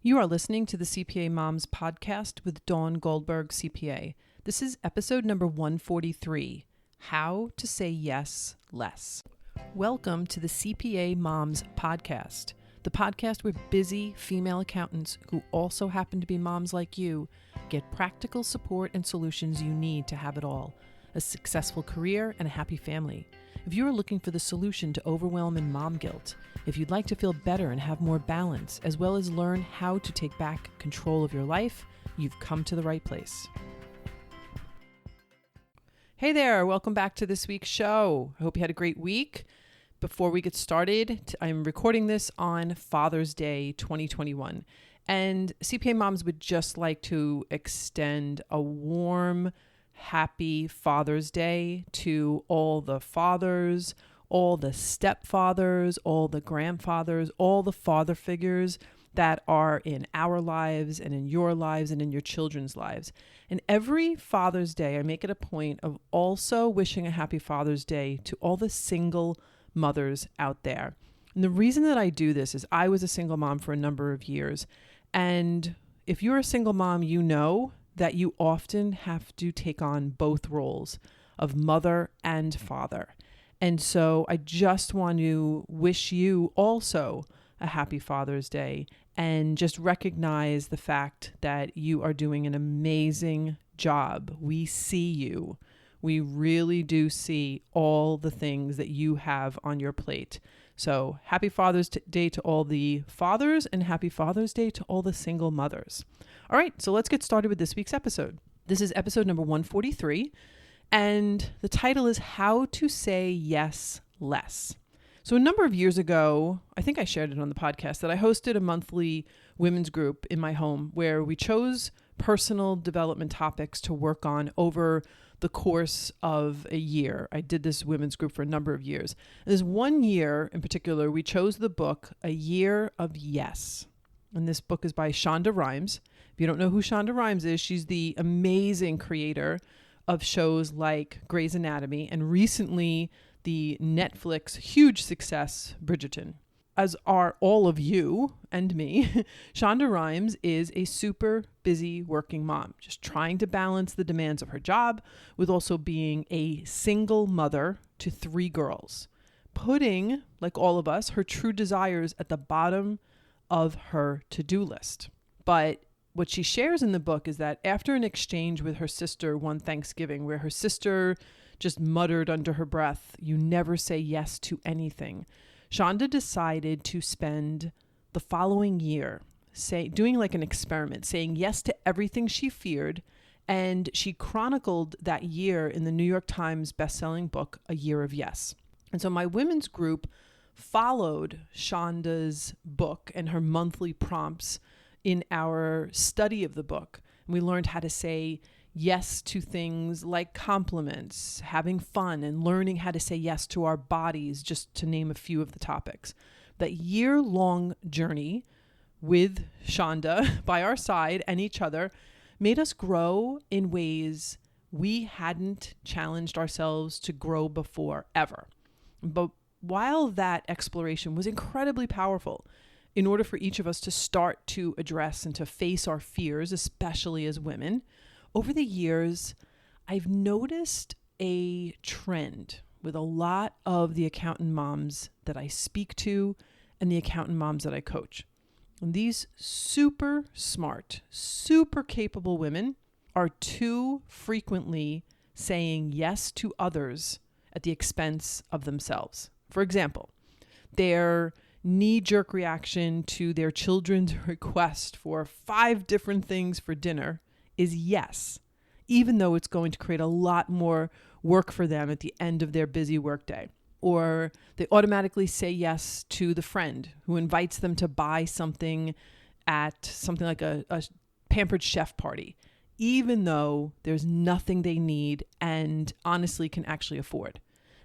You are listening to the CPA MOMS Podcast with Dawn Goldberg, CPA. This is episode number 143, How to Say Yes Less. Welcome to the CPA MOMS Podcast, the podcast where busy female accountants who also happen to be moms like you get practical support and solutions you need to have it all, a successful career and a happy family. If you are looking for the solution to overwhelm and mom guilt, if you'd like to feel better and have more balance, as well as learn how to take back control of your life, you've come to the right place. Hey there, welcome back to this week's show. I hope you had a great week. Before we get started, I'm recording this on Father's Day 2021, and CPA Moms would just like to extend a warm, happy Father's Day to all the fathers, all the stepfathers, all the grandfathers, all the father figures that are in our lives and in your lives and in your children's lives. And every Father's Day, I make it a point of also wishing a happy Father's Day to all the single mothers out there. And the reason that I do this is I was a single mom for a number of years. And if you're a single mom, you know that you often have to take on both roles of mother and father. And so I just want to wish you also a happy Father's Day and just recognize the fact that you are doing an amazing job. We see you. We really do see all the things that you have on your plate. So happy Father's Day to all the fathers and happy Father's Day to all the single mothers. All right, so let's get started with this week's episode. This is episode number 143. And the title is How to Say Yes Less. So a number of years ago, I think I shared it on the podcast, that I hosted a monthly women's group in my home where we chose personal development topics to work on over the course of a year. I did this women's group for a number of years. This one year in particular, we chose the book, A Year of Yes. And this book is by Shonda Rhimes. If you don't know who Shonda Rhimes is, she's the amazing creator of shows like Grey's Anatomy and recently the Netflix huge success, Bridgerton. As are all of you and me, Shonda Rhimes is a super busy working mom, just trying to balance the demands of her job with also being a single mother to 3 girls, putting, like all of us, her true desires at the bottom of her to-do list. But what she shares in the book is that after an exchange with her sister one Thanksgiving, where her sister just muttered under her breath, "You never say yes to anything," Shonda decided to spend the following year doing like an experiment, saying yes to everything she feared. And she chronicled that year in the New York Times bestselling book, A Year of Yes. And so my women's group followed Shonda's book and her monthly prompts in our study of the book. And we learned how to say yes to things like compliments, having fun, and learning how to say yes to our bodies, just to name a few of the topics. That year-long journey with Shonda by our side and each other made us grow in ways we hadn't challenged ourselves to grow before ever. But while that exploration was incredibly powerful, in order for each of us to start to address and to face our fears, especially as women, over the years, I've noticed a trend with a lot of the accountant moms that I speak to and the accountant moms that I coach. And these super smart, super capable women are too frequently saying yes to others at the expense of themselves. For example, their knee-jerk reaction to their children's request for 5 different things for dinner is yes, even though it's going to create a lot more work for them at the end of their busy workday. Or they automatically say yes to the friend who invites them to buy something at something like a Pampered Chef party, even though there's nothing they need and honestly can actually afford.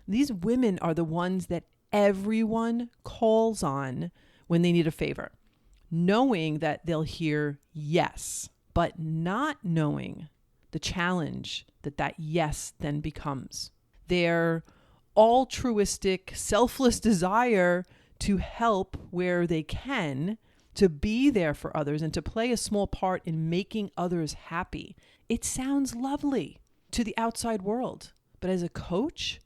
These women are the ones that everyone calls on when they need a favor, knowing that they'll hear yes, but not knowing the challenge that yes then becomes. Their altruistic, selfless desire to help where they can, to be there for others and to play a small part in making others happy. It sounds lovely to the outside world. But as a coach,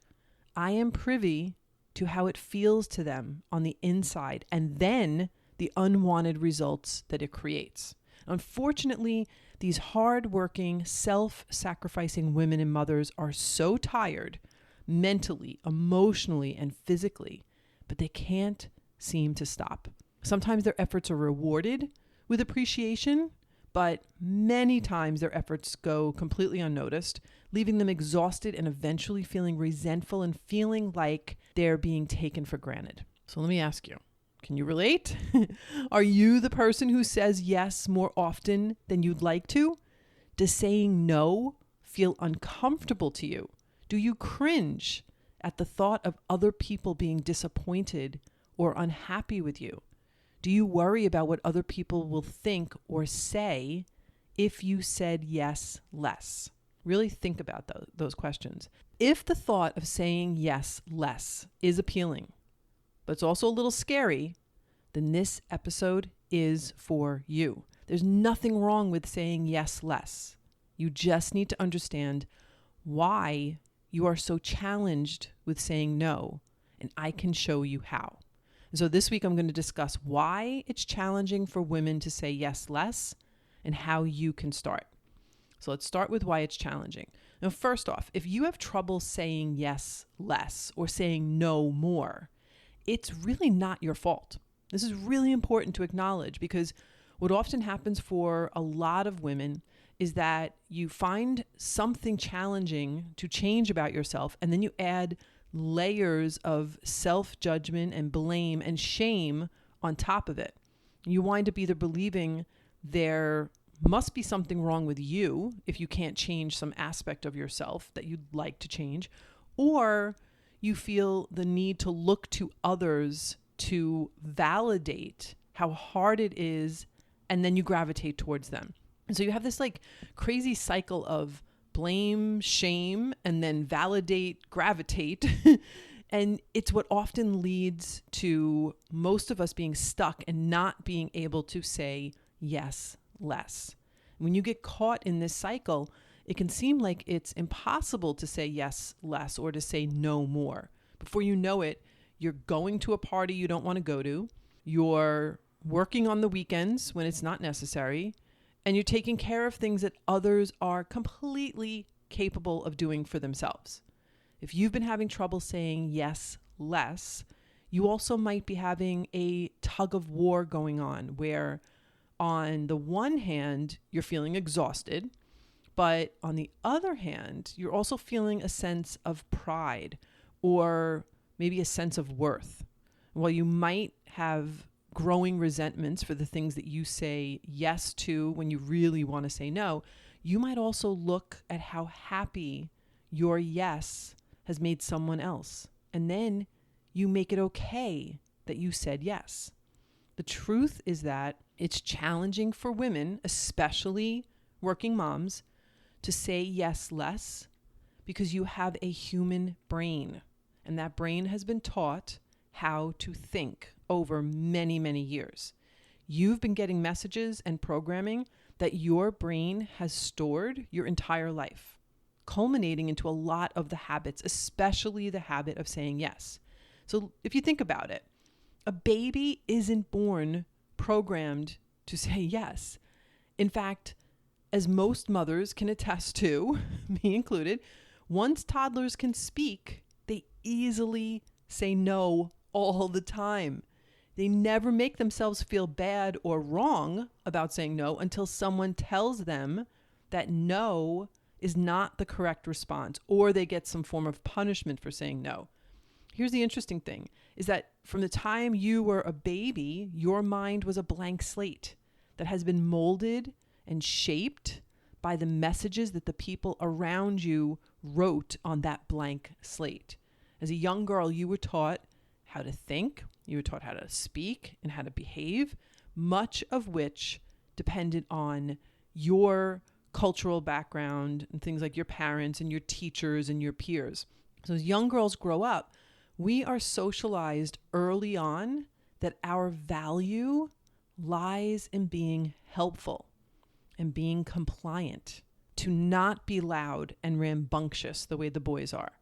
I am privy to how it feels to them on the inside and then the unwanted results that it creates. Unfortunately, these hardworking, self-sacrificing women and mothers are so tired mentally, emotionally, and physically, but they can't seem to stop. Sometimes their efforts are rewarded with appreciation, but many times their efforts go completely unnoticed, leaving them exhausted and eventually feeling resentful and feeling like they're being taken for granted. So let me ask you, can you relate? Are you the person who says yes more often than you'd like to? Does saying no feel uncomfortable to you? Do you cringe at the thought of other people being disappointed or unhappy with you? Do you worry about what other people will think or say if you said yes less? Really think about those questions. If the thought of saying yes less is appealing, but it's also a little scary, then this episode is for you. There's nothing wrong with saying yes less. You just need to understand why you are so challenged with saying no, and I can show you how. So this week I'm going to discuss why it's challenging for women to say yes less and how you can start. So let's start with why it's challenging. Now, first off, if you have trouble saying yes less or saying no more, it's really not your fault. This is really important to acknowledge because what often happens for a lot of women is that you find something challenging to change about yourself, and then you add layers of self-judgment and blame and shame on top of it. You wind up either believing there must be something wrong with you if you can't change some aspect of yourself that you'd like to change, or you feel the need to look to others to validate how hard it is, and then you gravitate towards them. And so you have this like crazy cycle of blame, shame, and then validate, gravitate. And it's what often leads to most of us being stuck and not being able to say yes less. When you get caught in this cycle, it can seem like it's impossible to say yes less or to say no more. Before you know it, you're going to a party you don't want to go to, you're working on the weekends when it's not necessary, and you're taking care of things that others are completely capable of doing for themselves. If you've been having trouble saying yes less, you also might be having a tug of war going on where on the one hand, you're feeling exhausted, but on the other hand, you're also feeling a sense of pride or maybe a sense of worth. While you might have growing resentments for the things that you say yes to when you really want to say no, you might also look at how happy your yes has made someone else. And then you make it okay that you said yes. The truth is that it's challenging for women, especially working moms, to say yes less because you have a human brain. And that brain has been taught how to think over many, many years. You've been getting messages and programming that your brain has stored your entire life, culminating into a lot of the habits, especially the habit of saying yes. So if you think about it, a baby isn't born programmed to say yes. In fact, as most mothers can attest to, me included, once toddlers can speak, they easily say no all the time. They never make themselves feel bad or wrong about saying no until someone tells them that no is not the correct response, or they get some form of punishment for saying no. Here's the interesting thing, is that from the time you were a baby, your mind was a blank slate that has been molded and shaped by the messages that the people around you wrote on that blank slate. As a young girl, you were taught how to think, you were taught how to speak and how to behave, much of which depended on your cultural background and things like your parents and your teachers and your peers. So as young girls grow up, we are socialized early on that our value lies in being helpful and being compliant, to not be loud and rambunctious the way the boys are.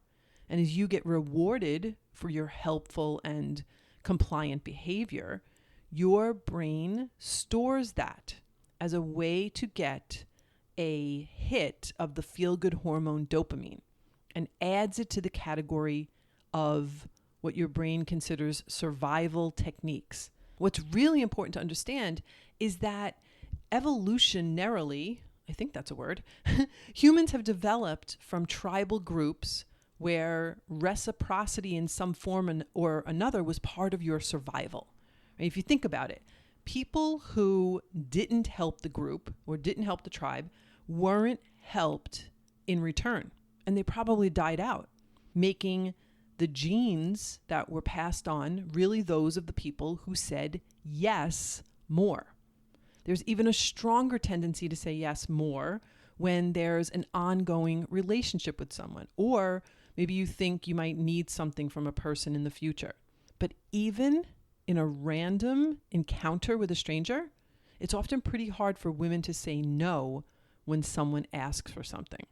And as you get rewarded for your helpful and compliant behavior, your brain stores that as a way to get a hit of the feel-good hormone dopamine and adds it to the category of what your brain considers survival techniques. What's really important to understand is that evolutionarily, I think that's a word, humans have developed from tribal groups where reciprocity in some form or another was part of your survival. Right? If you think about it, people who didn't help the group or didn't help the tribe weren't helped in return, and they probably died out, making the genes that were passed on really those of the people who said yes more. There's even a stronger tendency to say yes more when there's an ongoing relationship with someone, or maybe you think you might need something from a person in the future. But even in a random encounter with a stranger, it's often pretty hard for women to say no when someone asks for something.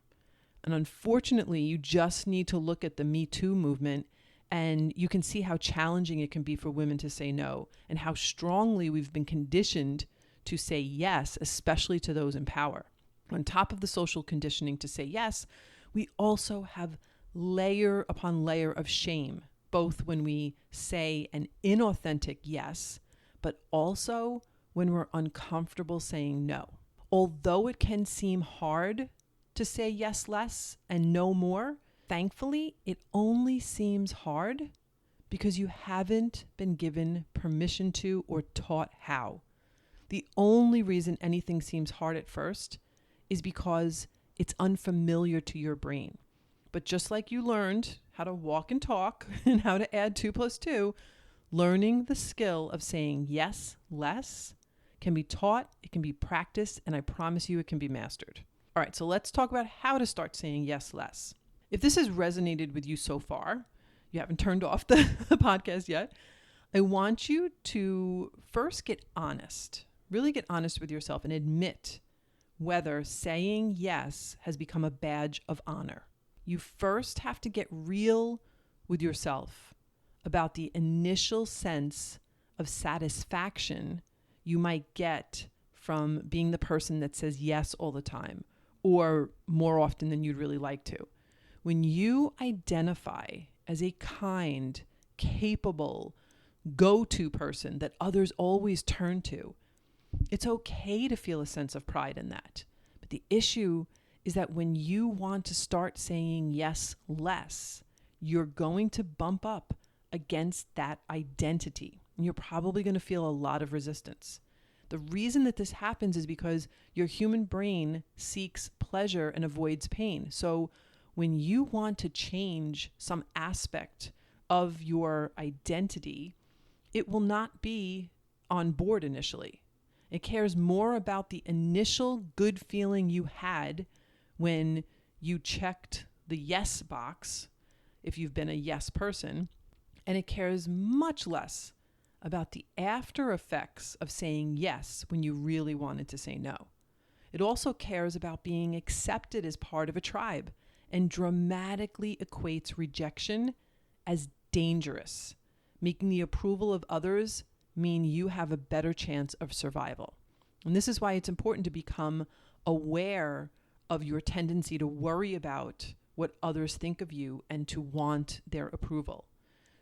And unfortunately, you just need to look at the Me Too movement and you can see how challenging it can be for women to say no and how strongly we've been conditioned to say yes, especially to those in power. On top of the social conditioning to say yes, we also have layer upon layer of shame, both when we say an inauthentic yes, but also when we're uncomfortable saying no. Although it can seem hard to say yes less and no more, thankfully, it only seems hard because you haven't been given permission to or taught how. The only reason anything seems hard at first is because it's unfamiliar to your brain. But just like you learned how to walk and talk and how to add 2 + 2, learning the skill of saying yes less can be taught, it can be practiced, and I promise you it can be mastered. All right, so let's talk about how to start saying yes less. If this has resonated with you so far, you haven't turned off the podcast yet, I want you to first get honest, really get honest with yourself and admit whether saying yes has become a badge of honor. You first have to get real with yourself about the initial sense of satisfaction you might get from being the person that says yes all the time, or more often than you'd really like to. When you identify as a kind, capable, go-to person that others always turn to, it's okay to feel a sense of pride in that. But the issue is that when you want to start saying yes less, you're going to bump up against that identity. And you're probably going to feel a lot of resistance. The reason that this happens is because your human brain seeks pleasure and avoids pain. So when you want to change some aspect of your identity, it will not be on board initially. It cares more about the initial good feeling you had when you checked the yes box, if you've been a yes person, and it cares much less about the after effects of saying yes when you really wanted to say no. It also cares about being accepted as part of a tribe and dramatically equates rejection as dangerous, making the approval of others mean you have a better chance of survival. And this is why it's important to become aware of your tendency to worry about what others think of you and to want their approval.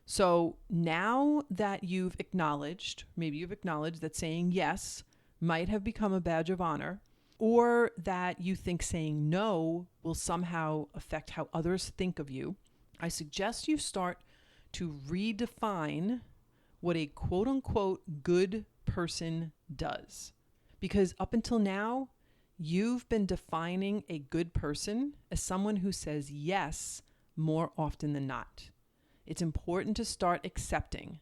So now that maybe you've acknowledged that saying yes might have become a badge of honor, or that you think saying no will somehow affect how others think of you, I suggest you start to redefine what a quote unquote good person does. Because up until now, you've been defining a good person as someone who says yes more often than not. It's important to start accepting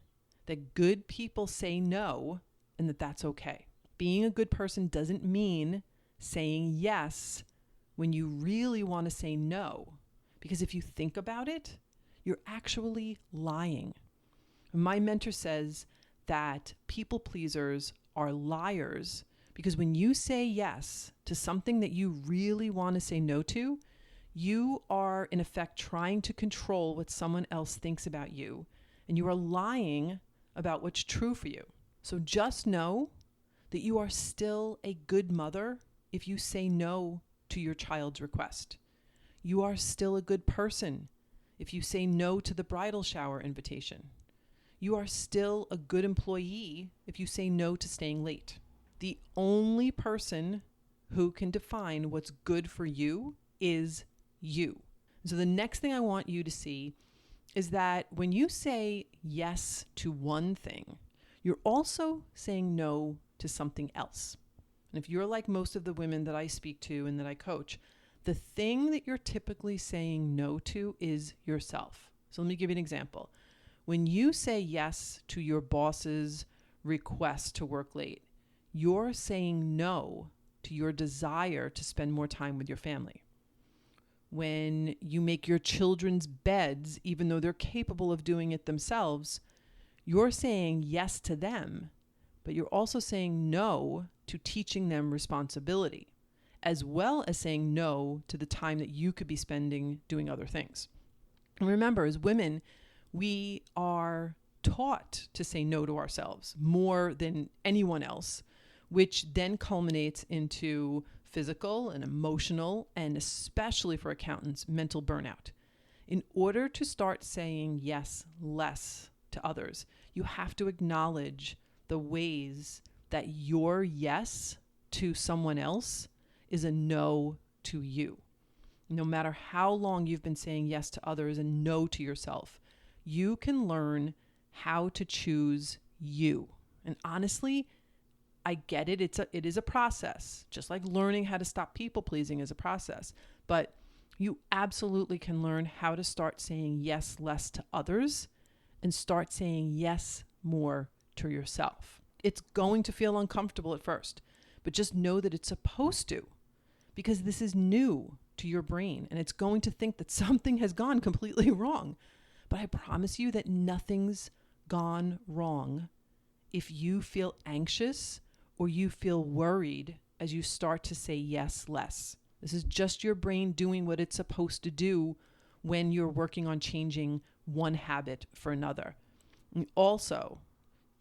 that good people say no and that that's okay. Being a good person doesn't mean saying yes when you really want to say no. Because if you think about it, you're actually lying. My mentor says that people pleasers are liars, because when you say yes to something that you really want to say no to, you are in effect trying to control what someone else thinks about you, and you are lying about what's true for you. So just know that you are still a good mother if you say no to your child's request. You are still a good person if you say no to the bridal shower invitation. You are still a good employee if you say no to staying late. The only person who can define what's good for you is you. So the next thing I want you to see is that when you say yes to one thing, you're also saying no to something else. And if you're like most of the women that I speak to and that I coach, the thing that you're typically saying no to is yourself. So let me give you an example. When you say yes to your boss's request to work late, you're saying no to your desire to spend more time with your family. When you make your children's beds, even though they're capable of doing it themselves, you're saying yes to them, but you're also saying no to teaching them responsibility, as well as saying no to the time that you could be spending doing other things. And remember, as women, we are taught to say no to ourselves more than anyone else, which then culminates into physical and emotional, and especially for accountants, mental burnout. In order to start saying yes less to others, you have to acknowledge the ways that your yes to someone else is a no to you. No matter how long you've been saying yes to others and no to yourself, you can learn how to choose you. And honestly, I get it. It is a process, just like learning how to stop people pleasing is a process. But you absolutely can learn how to start saying yes less to others and start saying yes more to yourself. It's going to feel uncomfortable at first, but just know that it's supposed to, because this is new to your brain and it's going to think that something has gone completely wrong. But I promise you that nothing's gone wrong if you feel anxious or you feel worried as you start to say yes less. This is just your brain doing what it's supposed to do when you're working on changing one habit for another. And also,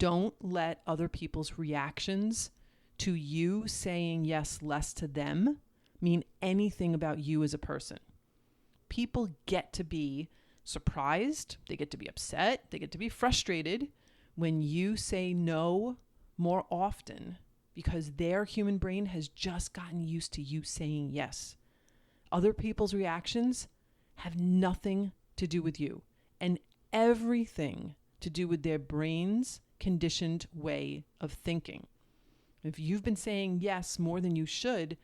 don't let other people's reactions to you saying yes less to them mean anything about you as a person. People get to be surprised, they get to be upset, they get to be frustrated when you say no more often, because their human brain has just gotten used to you saying yes. Other people's reactions have nothing to do with you and everything to do with their brain's conditioned way of thinking. If you've been saying yes more than you should,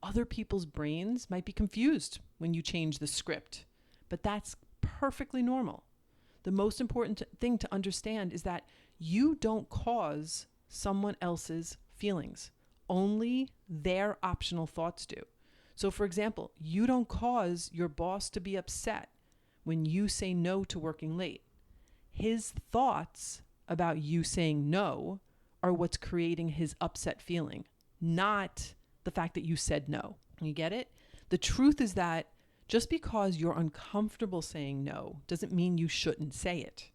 other people's brains might be confused when you change the script, but that's perfectly normal. The most important thing to understand is that you don't cause someone else's feelings. Only their optional thoughts do. So for example, you don't cause your boss to be upset when you say no to working late. His thoughts about you saying no are what's creating his upset feeling, not the fact that you said no. You get it? The truth is that just because you're uncomfortable saying no doesn't mean you shouldn't say it.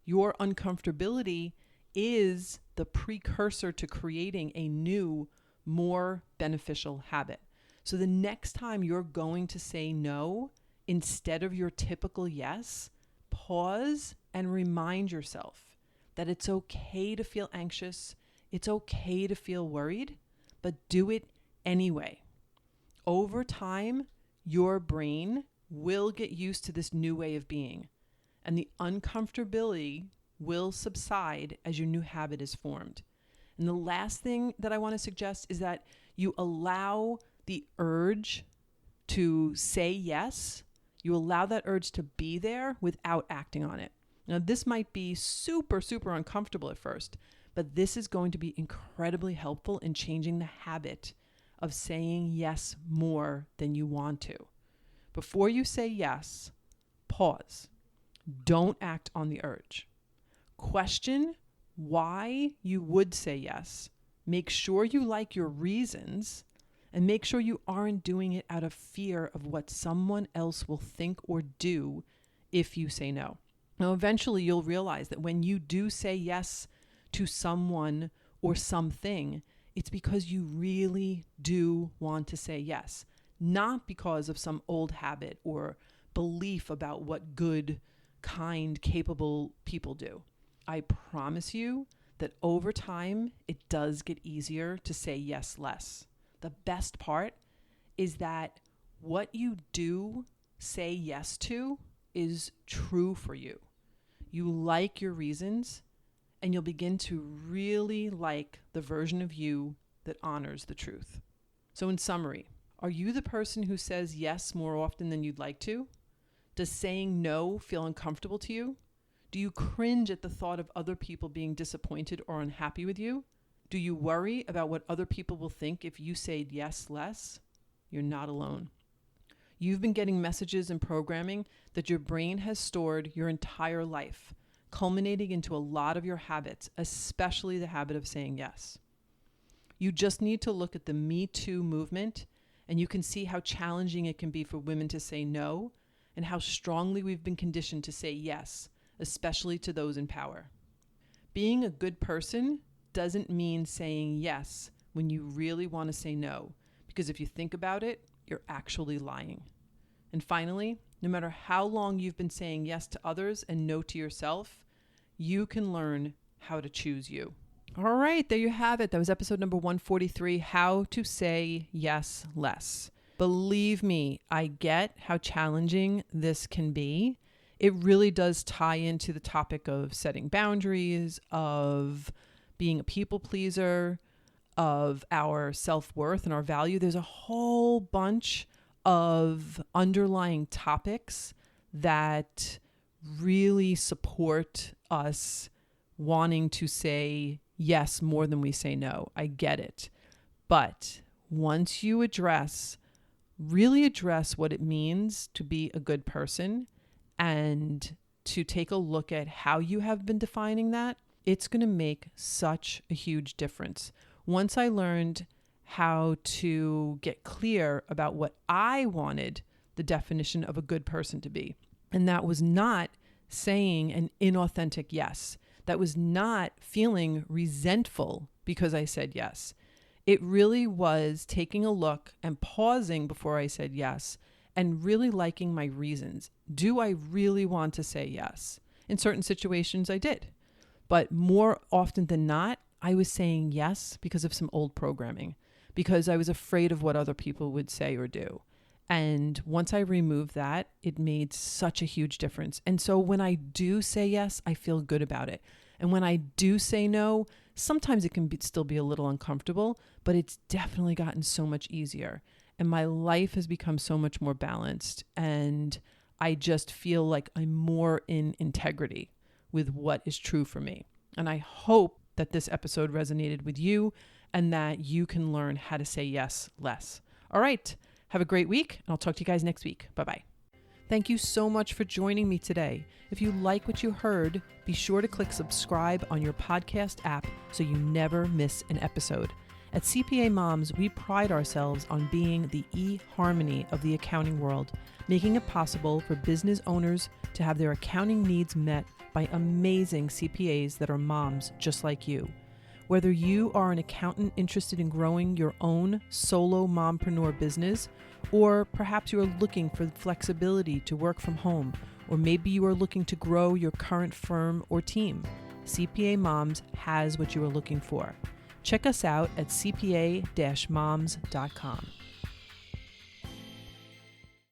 Your uncomfortability is the precursor to creating a new, more beneficial habit. So the next time you're going to say no, instead of your typical yes, pause and remind yourself that it's okay to feel anxious, it's okay to feel worried, but do it anyway. Over time, your brain will get used to this new way of being, and the uncomfortability will subside as your new habit is formed. And the last thing that I want to suggest is that you allow the urge to say yes. You allow that urge to be there without acting on it. Now, this might be super, super uncomfortable at first, but this is going to be incredibly helpful in changing the habit of saying yes more than you want to. Before you say yes, pause. Don't act on the urge. Question why you would say yes. Make sure you like your reasons, and make sure you aren't doing it out of fear of what someone else will think or do if you say no. Now, eventually you'll realize that when you do say yes to someone or something, it's because you really do want to say yes, not because of some old habit or belief about what good, kind, capable people do. I promise you that over time, it does get easier to say yes less. The best part is that what you do say yes to is true for you. You like your reasons, and you'll begin to really like the version of you that honors the truth. So in summary, are you the person who says yes more often than you'd like to? Does saying no feel uncomfortable to you? Do you cringe at the thought of other people being disappointed or unhappy with you? Do you worry about what other people will think if you say yes less? You're not alone. You've been getting messages and programming that your brain has stored your entire life, culminating into a lot of your habits, especially the habit of saying yes. You just need to look at the Me Too movement, and you can see how challenging it can be for women to say no, and how strongly we've been conditioned to say yes, especially to those in power. Being a good person doesn't mean saying yes when you really want to say no, because if you think about it, you're actually lying. And finally, no matter how long you've been saying yes to others and no to yourself, you can learn how to choose you. All right, there you have it. That was episode number 143, How to Say Yes Less. Believe me, I get how challenging this can be. It really does tie into the topic of setting boundaries, of being a people pleaser, of our self-worth and our value. There's a whole bunch of underlying topics that really support us wanting to say yes more than we say no. I get it. But once you really address what it means to be a good person and to take a look at how you have been defining that, it's going to make such a huge difference. Once I learned how to get clear about what I wanted the definition of a good person to be, and that was not saying an inauthentic yes. That was not feeling resentful because I said yes. It really was taking a look and pausing before I said yes and really liking my reasons. Do I really want to say yes? In certain situations, I did. But more often than not, I was saying yes because of some old programming, because I was afraid of what other people would say or do. And once I removed that, it made such a huge difference. And so when I do say yes, I feel good about it. And when I do say no, sometimes it can still be a little uncomfortable, but it's definitely gotten so much easier. And my life has become so much more balanced. And I just feel like I'm more in integrity with what is true for me. And I hope that this episode resonated with you and that you can learn how to say yes less. All right. Have a great week, and I'll talk to you guys next week. Bye-bye. Thank you so much for joining me today. If you like what you heard, be sure to click subscribe on your podcast app so you never miss an episode. At CPA Moms, we pride ourselves on being the e-harmony of the accounting world, making it possible for business owners to have their accounting needs met by amazing CPAs that are moms just like you. Whether you are an accountant interested in growing your own solo mompreneur business, or perhaps you are looking for flexibility to work from home, or maybe you are looking to grow your current firm or team, CPA Moms has what you are looking for. Check us out at cpa-moms.com.